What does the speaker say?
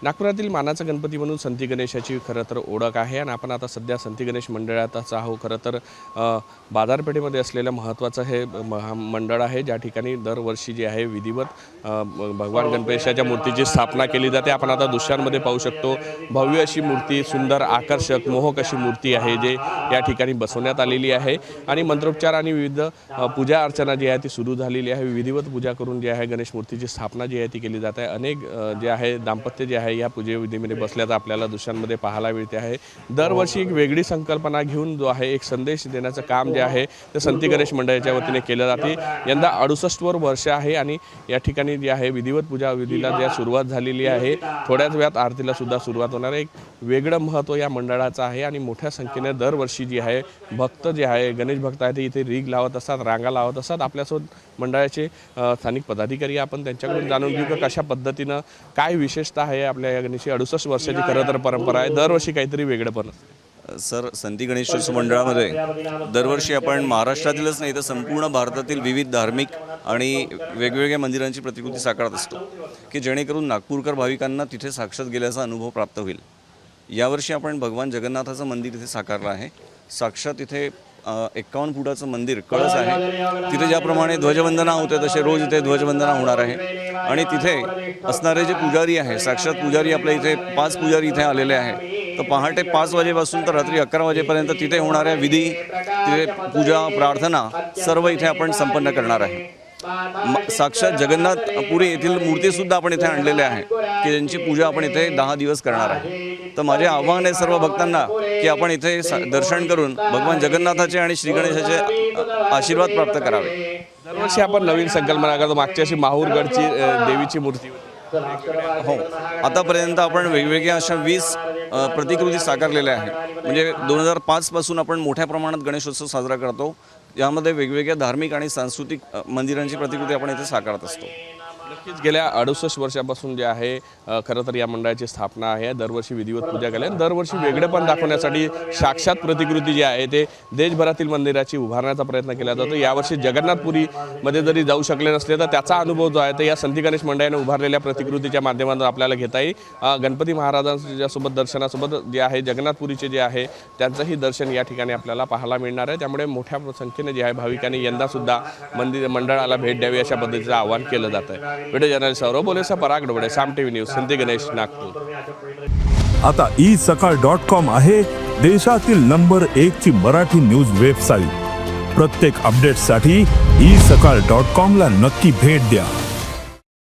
नागपुरातील मानाचा गणपती म्हणून संती गणेशाची खरं तर ओळख आहे आणि आपण आता सध्या संती गणेश मंडळातच आहोत। खरं तर बाजारपेठेमध्ये असलेलं महत्त्वाचं हे मंडळ आहे, ज्या ठिकाणी दरवर्षी जे आहे विधिवत भगवान गणेशाच्या मूर्तीची स्थापना केली जाते। आपण आता दृश्यांमध्ये पाहू शकतो, भव्य अशी मूर्ती, सुंदर आकर्षक मोहक अशी मूर्ती आहे जे या ठिकाणी बसवण्यात आलेली आहे आणि मंत्रोच्चार आणि विविध पूजा अर्चना जी आहे ती सुरू झालेली आहे। विधिवत पूजा करून जे आहे गणेश मूर्तीची स्थापना जी आहे ती केली जाते। अनेक जे आहे दाम्पत्य जे आहे या पूजेविधीमध्ये बसल्याचं आपल्याला दृश्यांमध्ये पाहायला मिळते आहे। दरवर्षी एक वेगळी संकल्पना घेऊन जो आहे एक संदेश देण्याचं काम जे आहे ते संती गणेश मंडळाच्या वतीने केलं जाते। यंदा 68वर वर्ष आहे आणि या ठिकाणी जे आहे विधिवत पूजा विधीला ज्या सुरुवात झालेली आहे, थोड्याच वेळात आरतीला सुद्धा सुरुवात होणार आहे। एक वेगळं महत्त्व या मंडळाचं आहे आणि मोठ्या संख्येने दरवर्षी जी आहे भक्त जे आहे गणेश भक्त आहे ते इथे रीग लावत असतात, रांगा लावत असतात। आपल्यासोबत मंडळाचे स्थानिक पदाधिकारी आपण त्यांच्याकडून जाणून घेऊ की कशा पद्धतीनं काय विशेषता आहे आपल्या या गणेश 68 वर्षाची खरं तर परंपरा आहे, दरवर्षी काहीतरी वेगळेपण। सर, संती गणेशोत्सव मंडळामध्ये दरवर्षी आपण महाराष्ट्रातीलच नाही तर संपूर्ण भारतातील विविध धार्मिक आणि वेगवेगळ्या मंदिरांची प्रतिकृती साकारत असतो की जेणेकरून नागपूरकर भाविकांना तिथे साक्षात गेल्याचा अनुभव प्राप्त होईल। यावर्षी आपण भगवान जगन्नाथाचं मंदिर इथे साकारलं आहे। साक्षात इथे 51 फुटाचं मंदिर कळस आहे। तिथे ज्याप्रमाणे ध्वजवंदना होते तसे रोज इथे ध्वजवंदना होणार आहे आणि तिथे असणारे जे पुजारी आहे, साक्षात पुजारी आपल्या इथे 5 पुजारी इथे आलेले आहे। तर पहाटे 5 वाजेपासून तर रात्री 11 वाजेपर्यंत तिथे होणाऱ्या विधी, तिथे पूजा प्रार्थना सर्व इथे आपण संपन्न करणार आहे। साक्षात जगन्नाथपुरी येथील मूर्तीसुद्धा आपण इथे आणलेल्या आहे की ज्यांची पूजा आपण इथे 10 दिवस करणार आहे। तर माझे आव्हान आहे सर्व भक्तांना की आपण इथे दर्शन करून भगवान जगन्नाथाचे आणि श्री गणेशाचे आशीर्वाद प्राप्त करावे। दरवर्षी आपण नवीन संकल्पना करतो, मागच्या अशी माहूरगडची देवीची मूर्ती हो, आतापर्यंत आपण वेगवेगळ्या अशा 20 प्रतिकृती साकारलेल्या आहेत। म्हणजे 2005 पासून आपण मोठ्या प्रमाणात गणेशोत्सव साजरा करतो। यामध्ये वेगवेगळ्या धार्मिक आणि सांस्कृतिक मंदिरांची प्रतिकृती आपण इथे साकारत असतो। नक्कीच गेल्या 68 वर्षापासून जे आहे खरं तर या मंडळाची स्थापना आहे। दरवर्षी विधिवत पूजा केली, दरवर्षी वेगळेपण दाखवण्यासाठी साक्षात प्रतिकृती जी आहे ते देशभरातील मंदिराची उभारण्याचा प्रयत्न केला जातो। यावर्षी जगन्नाथपुरीमध्ये जरी जाऊ शकले नसले तर त्याचा अनुभव जो आहे तो या संती गणेश मंडळाने उभारलेल्या प्रतिकृतीच्या माध्यमातून आपल्याला घेता येईल। गणपती महाराजांच्या सोबत दर्शनासोबत जे आहे जगन्नाथपुरीचे जे आहे त्यांचंही दर्शन या ठिकाणी आपल्याला पाहायला मिळणार आहे। त्यामुळे मोठ्या संख्येने जे आहे भाविकांनी यंदासुद्धा मंडळाला भेट द्यावी अशा पद्धतीचं आवाहन केलं जात आहे। व्हिडिओ जर्नलिस्ट सौरभ बोलेसा, पराग डोबळे, साम टीव्ही न्यूज, संती गणेश, नागपूर। आता isakal.com आहे देशातील नंबर 1 ची मराठी न्यूज वेबसाईट। प्रत्येक अपडेटसाठी isakal.com ला नक्की भेट द्या।